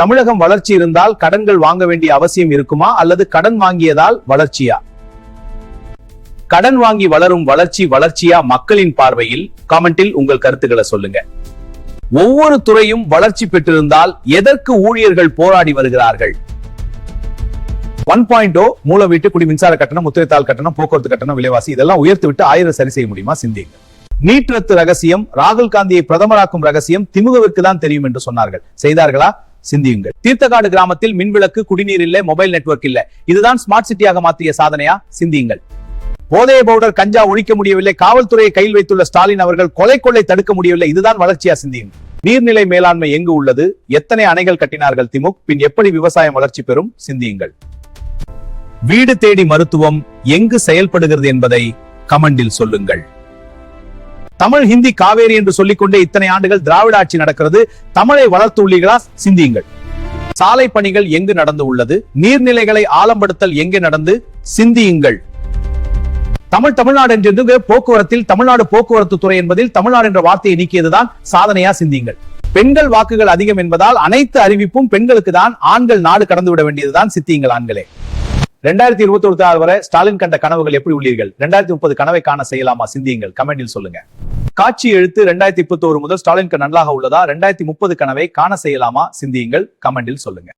தமிழகம் வளர்ச்சி இருந்தால் கடன்கள் வாங்க வேண்டிய அவசியம் இருக்குமா அல்லது கடன் வாங்கியதால் வளர்ச்சியா? கடன் வாங்கி வளரும் வளர்ச்சி வளர்ச்சியா? மக்களின் பார்வையில் கமெண்டில் உங்கள் கருத்துக்களை சொல்லுங்க. ஒவ்வொரு துறையும் வளர்ச்சி பெற்றிருந்தால் எதற்கு ஊழியர்கள் போராடி வருகிறார்கள்? 1.0 மூல வீட்டு குடி மின்சார கட்டணம், முத்திரைத்தாள் கட்டணம், போக்குவரத்து கட்டணம், விலைவாசி இதெல்லாம் உயர்த்தி விட்டு 1000 சரி செய்ய முடியுமா? சிந்திங்க. நீட் ரத்து ரகசியம், ராகுல் காந்தியை பிரதமராக்கும் ரகசியம் திமுகவிற்கு தான் தெரியும் என்று சொன்னார்கள். செய்தார்களா? சிந்தியுங்கள். தீர்த்தகாடு கிராமத்தில் மின்விளக்கு, குடிநீர் இல்லை, மொபைல் நெட்வொர்க் இல்ல. இதுதான் ஸ்மார்ட் சிட்டியாக மாற்றிய சாதனையா? சிந்தியுங்கள். போதைய பவுடர், கஞ்சா ஒழிக்க முடியவில்லை. காவல்துறையை கையில் வைத்துள்ள ஸ்டாலின் அவர்கள் கொலை தடுக்க முடியவில்லை. இதுதான் வளர்ச்சியா? சிந்தியுங்கள். நீர்நிலை மேலாண்மை எங்கு உள்ளது? எத்தனை அணைகள் கட்டினார்கள் திமுக? பின் எப்படி விவசாயம் வளர்ச்சி பெறும்? சிந்தியுங்கள். வீடு தேடி மருத்துவம் எங்கு செயல்படுகிறது என்பதை கமெண்டில் சொல்லுங்கள். தமிழ், ஹிந்தி, காவேரி என்று சொல்லிக்கொண்டே இத்தனை ஆண்டுகள் திராவிட ஆட்சி நடக்கிறது. தமிழை வளர்த்து உள்ளீர்களா? சிந்தியுங்கள். சாலை பணிகள் எங்கு நடந்து உள்ளது? நீர்நிலைகளை ஆழம்படுத்தல் எங்கு நடந்து? சிந்தியுங்கள். தமிழ்நாடு என்று போக்குவரத்தில் தமிழ்நாடு போக்குவரத்து துறை என்பதில் தமிழ்நாடு என்ற வார்த்தையை நீக்கியதுதான் சாதனையா? சிந்தியுங்கள். பெண்கள் வாக்குகள் அதிகம் என்பதால் அனைத்து அறிவிப்பும் பெண்களுக்கு தான். ஆண்கள் நாடு கடந்து விட வேண்டியதுதான். சிந்தியுங்கள் ஆண்களே. 2026 வரை ஸ்டாலின் கண்ட கனவுகள் எப்படி உள்ளீர்கள்? 2030 கனவை காண செய்யலாமா? சிந்தியுங்கள். கமெண்டில் சொல்லுங்க. காட்சி எழுத்து 2021 முதல் ஸ்டாலின் நன்றாக உள்ளதா? 2030 கனவை காண செய்யலாமா? சிந்தியுங்கள். கமெண்டில் சொல்லுங்க.